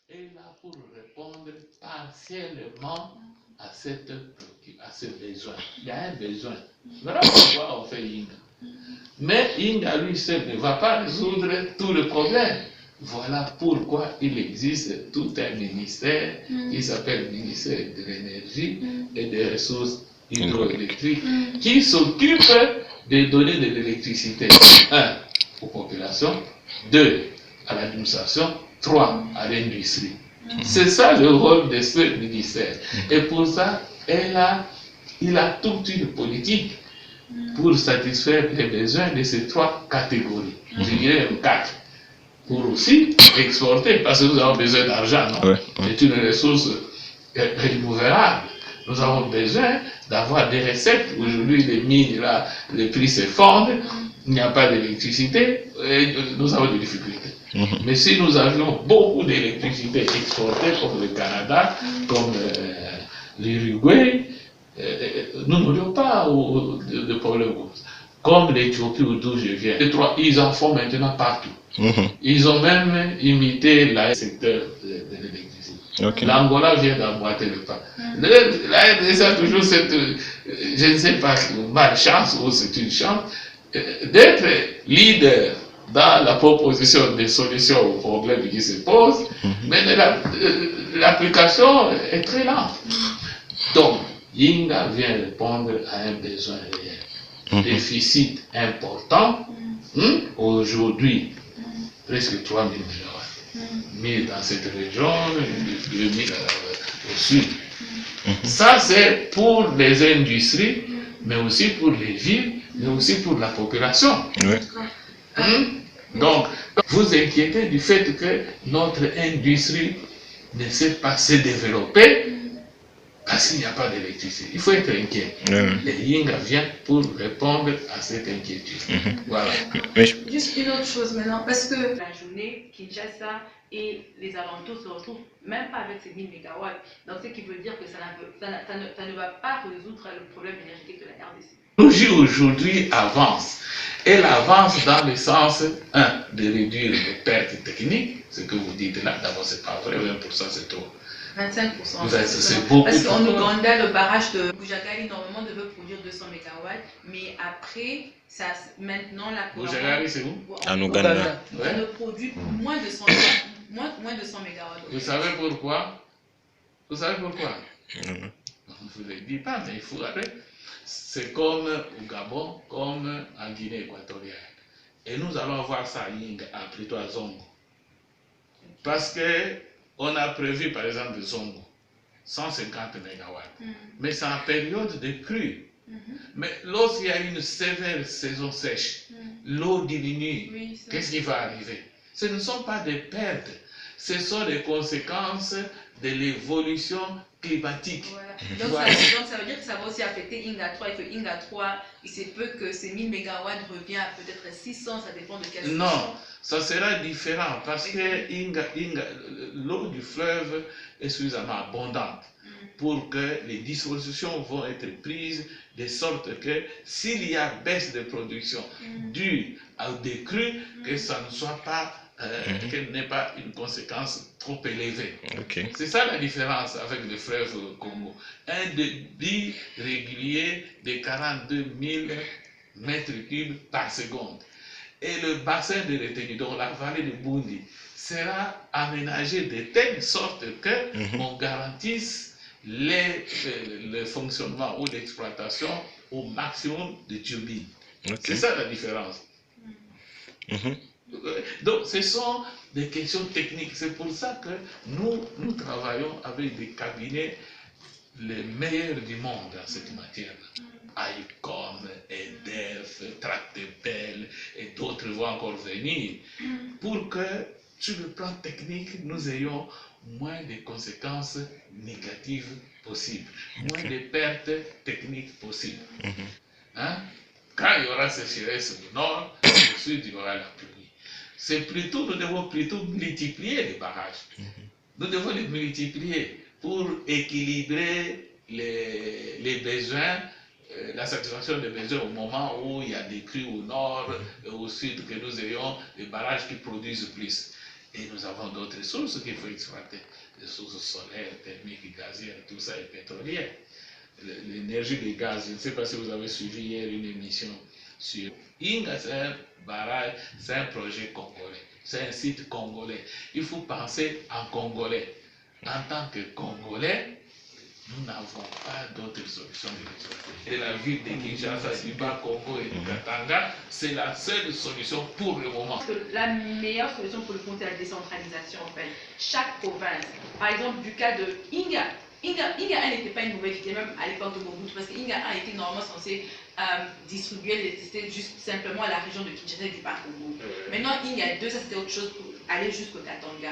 est là pour répondre partiellement à ce besoin. Il y a un besoin. Voilà pourquoi on fait Inga. Mais Inga lui seul ne va pas résoudre tous les problèmes. Voilà pourquoi il existe tout un ministère qui s'appelle le ministère de l'énergie et des ressources hydroélectriques qui s'occupe de donner de l'électricité, 1, aux populations, 2, à l'administration, 3, à l'industrie. C'est ça le rôle de ce ministère. Et pour ça, il a toute une politique pour satisfaire les besoins de ces 3 catégories. Je dirais 4. Pour aussi exporter, parce que nous avons besoin d'argent, non? Ouais. C'est une ressource renouvelable. Nous avons besoin d'avoir des recettes. Aujourd'hui, les mines, là, les prix s'effondrent, il n'y a pas d'électricité, et nous avons des difficultés. Mais si nous avions beaucoup d'électricité exportée, comme le Canada, comme l'Uruguay, nous n'aurions pas de problème. Comme l'Éthiopie d'où je viens. Les 3, ils en font maintenant partout. Ils ont même imité le secteur de l'électricité. Okay. L'Angola vient d'emboîter le pas. La RDC a toujours cette, je ne sais pas, malchance ou c'est une chance, d'être leader dans la proposition des solutions aux problèmes qui se posent, mais l'application est très lente. Donc, Inga vient répondre à un besoin réel. Déficit important, aujourd'hui, presque 3 000 MW. 1000 dans cette région, 2000 au sud. Ça, c'est pour les industries, mais aussi pour les villes, mais aussi pour la population. Donc, vous inquiétez du fait que notre industrie ne sait pas se développer parce qu'il n'y a pas d'électricité. Il faut être inquiet. Et Inga vient pour répondre à cette inquiétude. Voilà. Juste une autre chose maintenant, parce que la journée, Kinshasa et les alentours se retrouvent même pas avec ces 1000 MW. Donc, ce qui veut dire que ça ne va pas résoudre le problème énergétique de la RDC. Le projet aujourd'hui avance. Elle avance dans le sens, de réduire les pertes techniques, ce que vous dites là, d'abord c'est pas vrai, 20% c'est trop. 25%. C'est beaucoup. Parce qu'en Ouganda, le barrage de Bujagali, normalement, devait produire 200 MW, mais après, maintenant, la Bujagali, c'est où? En Ouganda. Ça ne produit moins de 100 MW. Vous savez pourquoi? Vous savez pourquoi? Je ne vous le dis pas, mais il faut arrêter. C'est comme au Gabon, comme en Guinée équatoriale. Et nous allons voir ça plutôt à Zongo. Parce que on a prévu, par exemple, de Zongo, 150 MW. Mais c'est en période de crue. Mais lorsqu'il y a une sévère saison sèche, l'eau diminue. Qu'est-ce qui va arriver? Ce ne sont pas des pertes, ce sont des conséquences de l'évolution climatique. Voilà. Donc ça veut dire que ça va aussi affecter Inga 3 et que Inga 3, il se peut que ces 1000 MW reviennent à peut-être 600, ça dépend de quelle Non, ça sera différent parce que l'eau du fleuve est suffisamment abondante pour que les dispositions vont être prises de sorte que s'il y a baisse de production due à des crues, que ça ne soit pas qu'elle n'ait pas une conséquence trop élevée. C'est ça la différence avec le fleuve Congo. Un débit régulier de 42 000 mètres cubes par seconde. Et le bassin de retenue, donc la vallée de Bundi, sera aménagé de telle sorte qu'on garantisse le fonctionnement ou l'exploitation au maximum de turbines. C'est ça la différence. Donc, ce sont des questions techniques. C'est pour ça que nous travaillons avec des cabinets les meilleurs du monde dans cette matière. ICOM, EDF, Tractebel et d'autres vont encore venir pour que, sur le plan technique, nous ayons moins de conséquences négatives possibles, moins de pertes techniques possibles. Quand il y aura sécheresse au nord, au sud, il y aura la pluie. Nous devons plutôt multiplier les barrages. Nous devons les multiplier pour équilibrer les besoins, la satisfaction des besoins au moment où il y a des crues au nord et au sud, que nous ayons des barrages qui produisent plus. Et nous avons d'autres sources qu'il faut exploiter, les sources solaires, thermiques, gazières, tout ça, et pétrolières. L'énergie des gaz, je ne sais pas si vous avez suivi hier une émission sur Inga, c'est un barrage, c'est un projet congolais, c'est un site congolais. Il faut penser en congolais. En tant que congolais, nous n'avons pas d'autre solution de l'exploiter. Et la ville de Kinshasa, du Bas-Congo et du Katanga, c'est la seule solution pour le moment. La meilleure solution pour le compte, c'est la décentralisation en fait. Chaque province, par exemple du cas de Inga, Inga 1 n'était pas une mauvaise idée, même à l'époque de Mobutu, parce que Inga 1 était normalement censé distribuer l'électricité juste simplement à la région de Kinshasa et du Bas-Congo. Maintenant, Inga 2, ça c'était autre chose pour aller jusqu'au Katanga.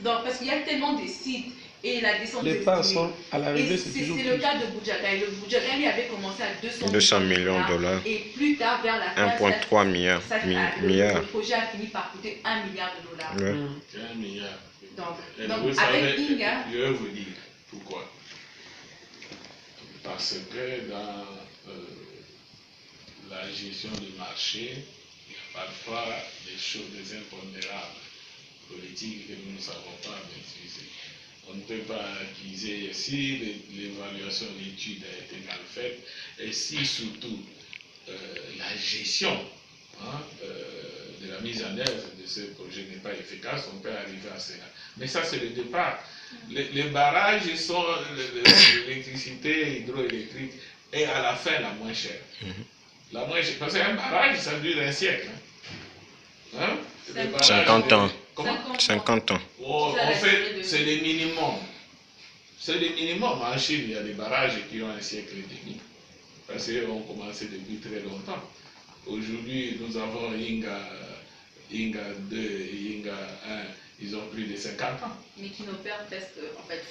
Donc, parce qu'il y a tellement de sites et la décentralisation. Les parts sont à l'arrivée, c'est toujours le cas de Bujaga. Le Bujaga, lui, avait commencé à 200 millions de dollars. Et plus tard, vers la fin, 1,3 milliard. Le projet a fini par coûter 1 milliard de dollars. Ouais. 1 milliard. Donc vous avec savez, Inga. Je vais vous dire pourquoi. Parce que dans la gestion du marché, il y a parfois des choses, des impondérables politiques que nous ne savons pas maîtriser. On ne peut pas accuser si l'évaluation de l'étude a été mal faite et si surtout la gestion de la mise en œuvre de ce projet n'est pas efficace, on peut arriver à cela. Mais ça, c'est le départ. Les barrages sont l'électricité hydroélectrique est à la fin la moins chère. La moins chère, parce qu'un barrage, ça dure un siècle. Hein? 50 ans. Comment? 50 ans. Oh, en fait, c'est le minimum. C'est le minimum. En Chine, il y a des barrages qui ont un siècle et demi. Parce qu'ils ont commencé depuis très longtemps. Aujourd'hui, nous avons Inga 2 et Inga 1. Ils ont plus de 50 ans. Mais qui n'opèrent presque, en fait.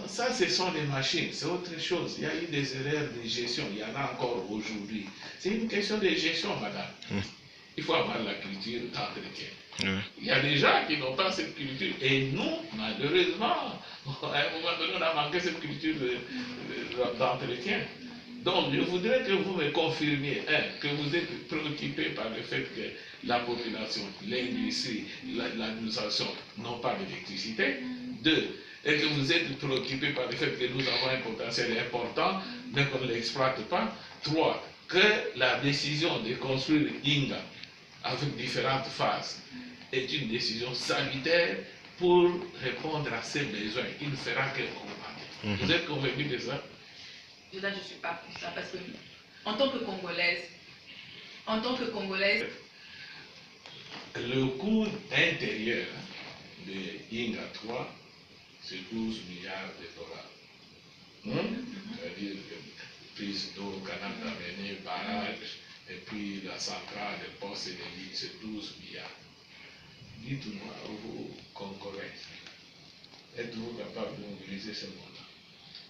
Ça, ce sont des machines, c'est autre chose. Il y a eu des erreurs de gestion, il y en a encore aujourd'hui. C'est une question de gestion, madame. Il faut avoir la culture d'entretien. Il y a des gens qui n'ont pas cette culture. Et nous, malheureusement, à un moment donné, on a manqué cette culture d'entretien. Donc, je voudrais que vous me confirmiez, que vous êtes préoccupé par le fait que la population, l'industrie, l'administration n'ont pas d'électricité. 2, et que vous êtes préoccupé par le fait que nous avons un potentiel important, mais qu'on ne l'exploite pas. 3, que la décision de construire Inga avec différentes phases est une décision salutaire pour répondre à ces besoins. Il ne fera que augmenter. Vous êtes convaincu de ça? Là, je ne suis pas pour ça, parce que en tant que Congolaise, le coût intérieur de Inga 3, c'est 12 milliards de dollars. C'est-à-dire prise d'eau, canal d'amener, barrage, et puis la centrale, les postes et les lignes, c'est 12 milliards. Dites-moi, vous, Congolais, êtes-vous capable de mobiliser ce montant?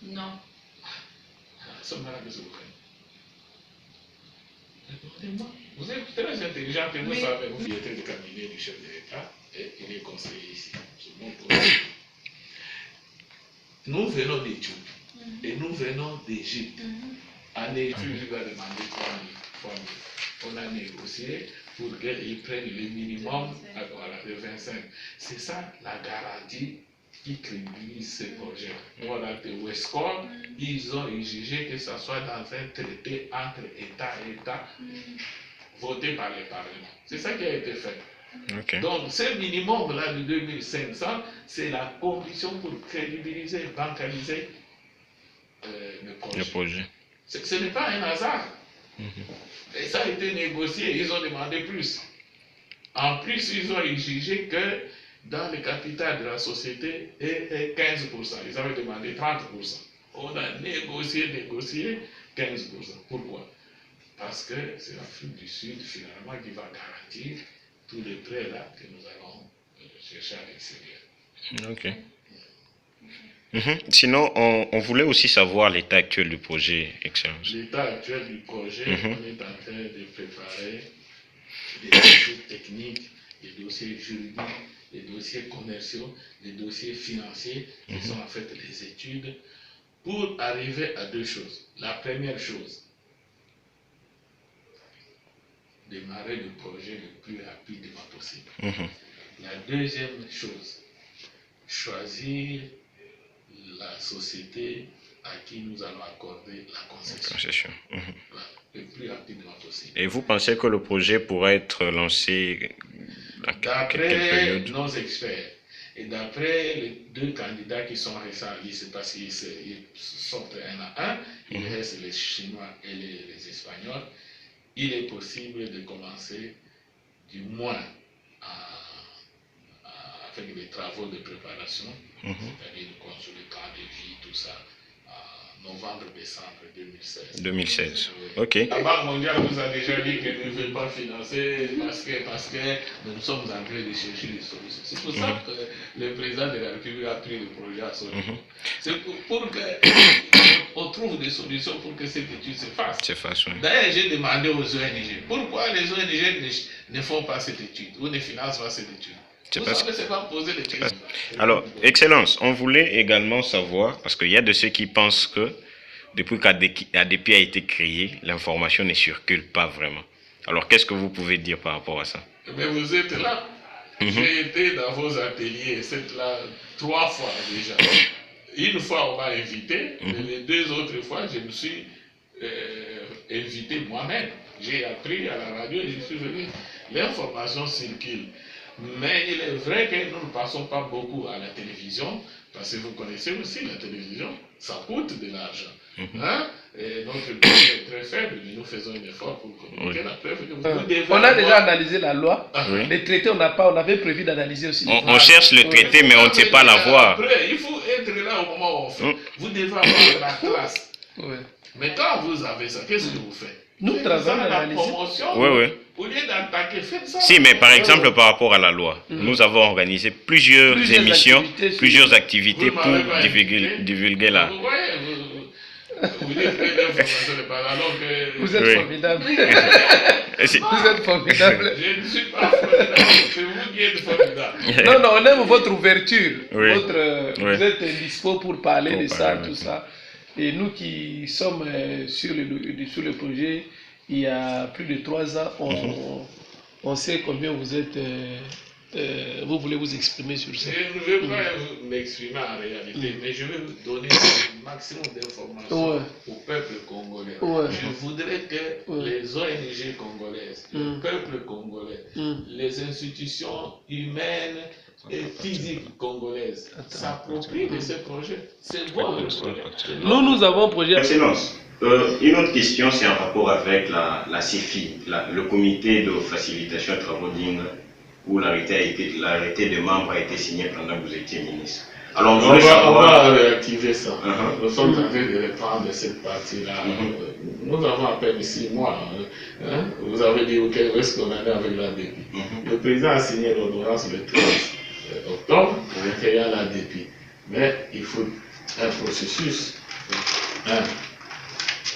non. Vous êtes très intelligent que vous savez, vous êtes le cabinet du chef de l'État et il est conseiller ici. Nous venons d'Éthiopie et nous venons d'Égypte. En Égypte, il va demander 3 000. On a négocié pour qu'ils prennent le minimum de 25. C'est ça la garantie qui crédibilise ce projet. Voilà, de Westcott, ils ont exigé que ce soit dans un traité entre État et État, voté par le Parlement. C'est ça qui a été fait. Donc, ce minimum-là de 2500, c'est la condition pour crédibiliser, bancaliser le projet. Ce n'est pas un hasard. Et ça a été négocié, ils ont demandé plus. En plus, ils ont exigé que dans le capital de la société est 15%. Ils avaient demandé 30%. On a négocié 15%. Pourquoi? Parce que c'est l'Afrique du Sud, finalement, qui va garantir tous les prêts là que nous allons chercher à l'extérieur. Ok. Sinon, on voulait aussi savoir l'état actuel du projet, Excellence. L'état actuel du projet, on est en train de préparer des dossiers techniques, des dossiers juridiques, des dossiers commerciaux, des dossiers financiers, qui sont en fait les études, pour arriver à 2 choses. La première chose, démarrer le projet le plus rapidement possible. La deuxième chose, choisir la société à qui nous allons accorder la concession. Voilà, le plus rapidement possible. Et vous pensez que le projet pourrait être lancé dans quelle D'après période? nos experts et d'après les deux candidats qui sont récents en liste, parce qu'ils sortent un à un, il reste les Chinois et les Espagnols, il est possible de commencer du moins avec les travaux de préparation, c'est-à-dire de construire le camp de vie, tout ça, en novembre-décembre 2016. 2016. Oui. Ok. La Banque mondiale vous a déjà dit qu'elle ne veut pas financer parce que nous sommes en train de chercher des solutions. C'est pour ça que le président de la République a pris le projet à son niveau. C'est pour qu'on trouve des solutions pour que cette étude se fasse. Oui. D'ailleurs, j'ai demandé aux ONG, pourquoi les ONG ne font pas cette étude ou ne financent pas cette étude? Vous savez, c'est pas poser les questions. Alors, Excellence, on voulait également savoir, parce qu'il y a de ceux qui pensent que depuis qu'ADP a été créé, l'information ne circule pas vraiment. Alors, qu'est-ce que vous pouvez dire par rapport à ça? Mais vous êtes là. J'ai été dans vos ateliers, c'est là 3 fois déjà. Une fois, on m'a invité, mais les 2 autres fois, je me suis invité moi-même. J'ai appris à la radio et je suis venu. L'information circule. Mais il est vrai que nous ne passons pas beaucoup à la télévision, parce que vous connaissez aussi la télévision, ça coûte de l'argent. Et notre budget est très faible, mais nous faisons un effort pour communiquer la preuve. On a déjà analysé la loi. Les traités, on avait prévu d'analyser aussi. On cherche le traité, mais on ne sait pas l'avoir. Après, il faut être là au moment où on fait. Vous devez avoir la classe. Mais quand vous avez ça, qu'est-ce que vous faites? Nous travaillons à la promotion. Au lieu d'attaquer, faites ça. Si, mais par exemple, par rapport à la loi, nous avons organisé plusieurs émissions, plusieurs activités pour divulguer la. Vous voyez, vous dites que l'information n'est pas là, alors que... Vous êtes formidable. Vous êtes formidable. Je ne suis pas formidable, c'est vous qui êtes formidable. Non, on aime votre ouverture. Oui. Vous êtes dispo pour parler de ça, tout ça. Et nous qui sommes sur le projet, il y a plus de 3 ans, on sait combien vous êtes, vous voulez vous exprimer sur ça. Je ne vais pas m'exprimer en réalité, mais je vais vous donner le maximum d'informations au peuple congolais. Je voudrais que les ONG congolaises, le peuple congolais, les institutions humaines et physiques congolaises s'approprient de ce projet. C'est bon le projet. Nous avons un projet. Excellence. Une autre question, c'est en rapport avec la CFI, le comité de facilitation des travaux dignes, où l'arrêté des membres a été signé pendant que vous étiez ministre. Alors, on va réactiver ça. Nous sommes en train de reprendre cette partie-là. Nous avons à peine 6 mois. Vous avez dit où est-ce qu'on en est avec l'ADP. Le président a signé l'ordonnance le 13 octobre créant l'ADP. Mais il faut un processus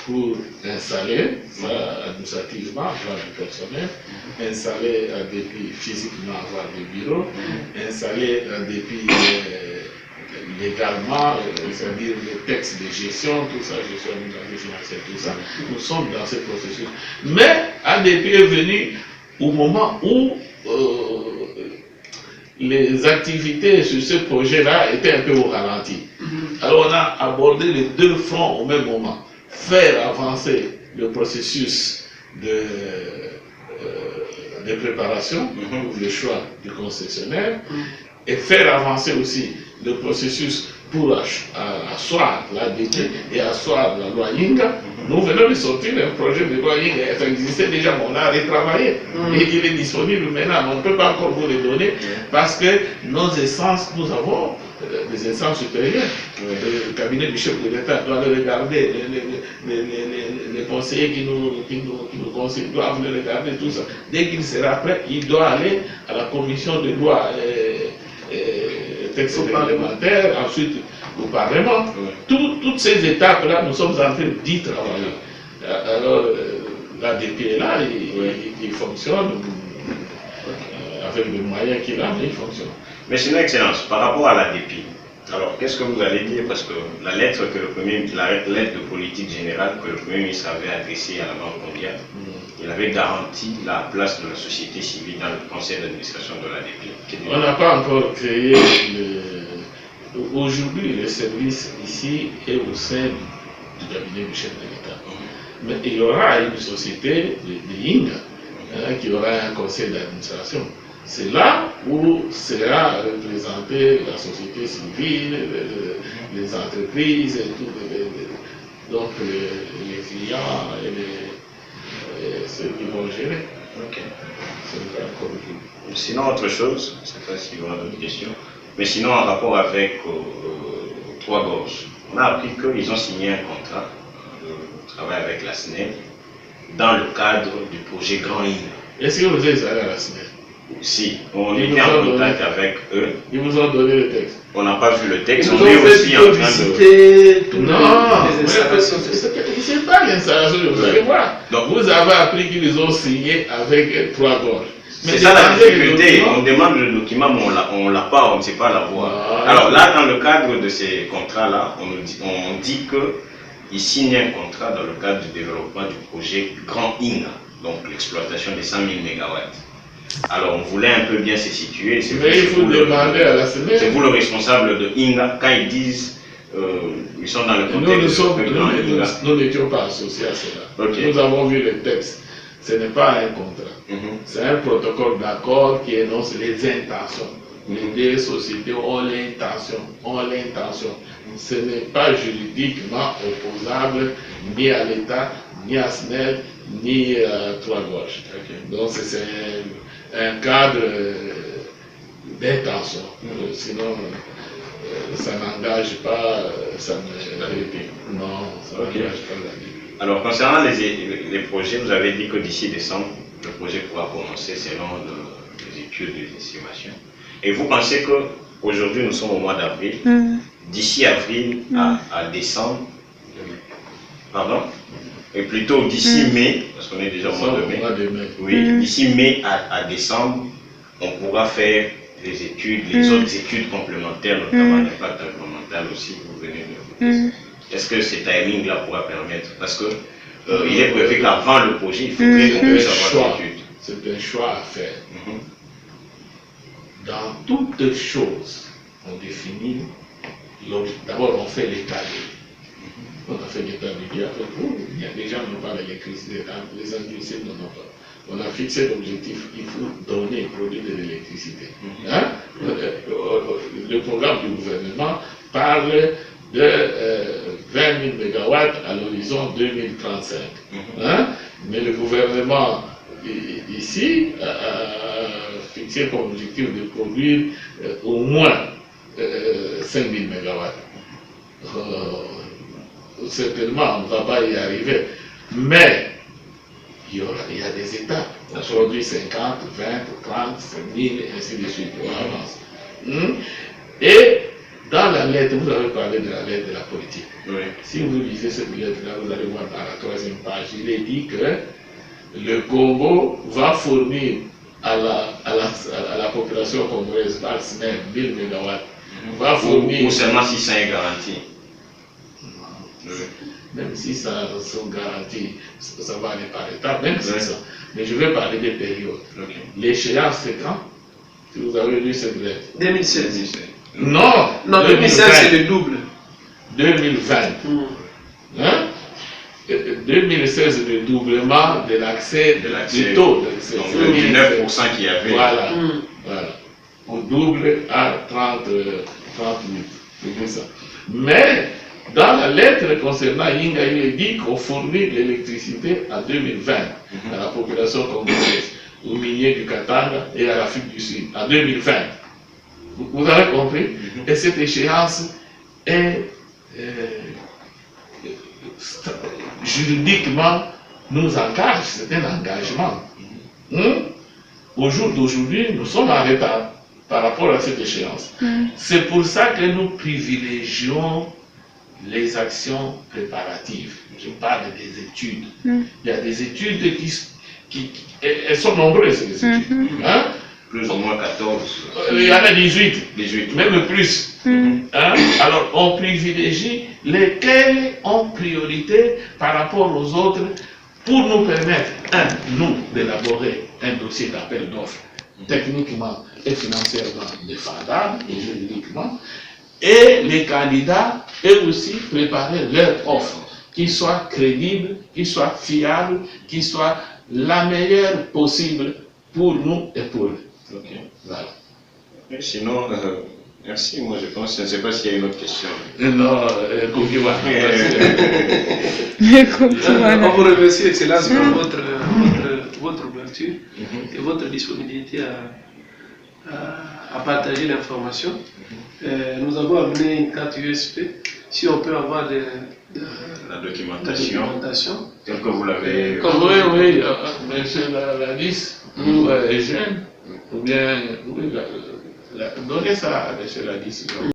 pour installer, administrativement, avoir du personnel, installer l'ADP physiquement, avoir des bureaux, installer l'ADP légalement, c'est-à-dire les textes de gestion, tout ça, gestion financière, tout ça. Nous sommes dans ce processus. Mais ADP est venu au moment où les activités sur ce projet-là étaient un peu au ralenti. Alors on a abordé les 2 fronts au même moment. Faire avancer le processus de préparation, le choix du concessionnaire, et faire avancer aussi le processus pour asseoir l'ADP et asseoir la loi Yinga. Nous venons de sortir un projet de loi Yinga, ça existait déjà, mais on l'a retravaillé. Et il est disponible maintenant, on ne peut pas encore vous le donner, parce que nos essences, nous avons des instances supérieures. Le cabinet du chef de l'État doit le regarder, les conseillers qui nous conseillent doivent le regarder, tout ça. Dès qu'il sera prêt, il doit aller à la commission de loi texte réglementaire, ensuite au Parlement. Toutes ces étapes-là, nous sommes en train d'y travailler. Alors, l'ADP est là, il fonctionne avec les moyens qu'il a, mais il fonctionne. Mais sinon, Excellence, par rapport à l'ADP, alors qu'est-ce que vous allez dire? Parce que la lettre de politique générale que le Premier ministre avait adressée à la Banque mondiale, il avait garanti la place de la société civile dans le conseil d'administration de l'ADP. On n'a pas encore créé Aujourd'hui, le service ici est au sein du cabinet du chef de l'État. Mais il y aura une société de Inga qui aura un conseil d'administration. C'est là où sera représentée la société civile, les entreprises, et tout, donc les clients et ceux qui vont gérer. Ok. C'est encore plus. Sinon, autre chose, je ne sais pas s'il y aura d'autres questions, mais sinon, en rapport avec Trois Gorges, on a appris qu'ils ont signé un contrat de travail avec la SNEL dans le cadre du projet Grand Inga. Est-ce que vous êtes allé à la SNEL? Si, on était en contact avec eux. Ils vous ont donné le texte. On n'a pas vu le texte, Ils on est ont fait aussi en train de... visiter toutes Non, les installations. c'est pas l'installation, vous allez voir. Donc, Vous avez appris qu'ils ont signé avec Trois Gorges. c'est ça la difficulté, on demande le document, mais on l'a pas, on ne sait pas l'avoir. Alors là, dans le cadre de ces contrats-là, on dit qu'ils signent un contrat dans le cadre du développement du projet Grand Inga, donc l'exploitation des 100 000 MW. Alors on voulait un peu bien se situer. Mais il faut demander à la SNEL. C'est vous le responsable de Inga, quand ils disent ils sont dans le contexte de Grand Inga. Nous n'étions pas associés à cela. Okay. Nous avons vu le texte. Ce n'est pas un contrat. C'est un protocole d'accord qui énonce les intentions. Les deux sociétés ont l'intention. Ce n'est pas juridiquement opposable ni à l'État, ni à SNEL, ni à Trois Gorges. Okay. Donc c'est un cadre d'intention. Sinon, ça n'engage pas, ça ne... Non, ça n'engage pas la vie. Alors, concernant les projets, vous avez dit que d'ici décembre, le projet pourra commencer selon les études et les estimations. Et vous pensez qu'aujourd'hui, nous sommes au mois d'avril, d'ici avril à décembre, pardon, et plutôt d'ici mai, parce qu'on est déjà au mois de mai, oui, d'ici mai à décembre, on pourra faire les études, les autres études complémentaires, notamment l'impact environnemental aussi, vous venez de... Est-ce que ce timing-là pourra permettre? Parce que il est prévu qu'avant le projet, il faudrait qu'on puisse avoir l'étude. C'est un choix à faire. Dans toutes choses, on définit, d'abord on fait l'état de... On a fait l'état de vie avec vous. Il y a des gens qui n'ont pas d'électricité, les industries n'en ont pas. On a fixé l'objectif, il faut donner, produire de l'électricité. Hein? Le programme du gouvernement parle de 20 000 MW à l'horizon 2035. Hein? Mais le gouvernement ici a fixé comme objectif de produire au moins 5 000 MW. Certainement, on ne va pas y arriver. Mais il y a des étapes. On produit 50, 20, 30, 5 000, et ainsi de suite. On avance. Et dans la lettre, vous avez parlé de la lettre de la politique. Oui. Si vous lisez cette lettre-là, vous allez voir dans la 3e page, il est dit que le Congo va fournir à la population congolaise par semaine 1000 MW. Va fournir. Ou seulement si c'est garanti. Même si ça sont garantis, ça va aller par étapes, même si ça. Mais je vais parler des périodes. L'échéance, c'est quand? Si vous avez lu cette lettre. 2016. Non, 2016 c'est le double. 2020. Hein? 2016, le doublement de l'accès du taux. Donc le 19% qu'il y avait. Voilà. On double à 38. C'est ça. Mais dans la lettre concernant Inga, il est dit qu'on fournit l'électricité en 2020 à la population congolaise, aux miniers du Katanga et à l'Afrique du Sud, en 2020. Vous avez compris? Et cette échéance est juridiquement nous engage, c'est un engagement. Au jour d'aujourd'hui, nous sommes en retard par rapport à cette échéance. C'est pour ça que nous privilégions les actions préparatives. Je parle des études. Il y a des études elles sont nombreuses, les études. Hein? Plus ou moins 14. Il y en a 18. Même plus. Hein? Alors, on privilégie lesquels ont priorité par rapport aux autres pour nous permettre, nous, d'élaborer un dossier d'appel d'offres techniquement et financièrement défendable et juridiquement, et les candidats, eux aussi, préparer leur offre, qui soit crédible, qui soit fiable, qui soit la meilleure possible pour nous et pour eux. Ok. Voilà. Et sinon, merci. Moi, je pense, je ne sais pas s'il y a une autre question. Non, Kokiwa. On vous remercie, Excellence, pour votre ouverture et votre disponibilité à partager l'information. Nous avons amené une carte USB. Si on peut avoir La documentation, telle que vous l'avez. Oui, monsieur la liste, ou jeune, ou bien, oui, donnez ça à monsieur la liste.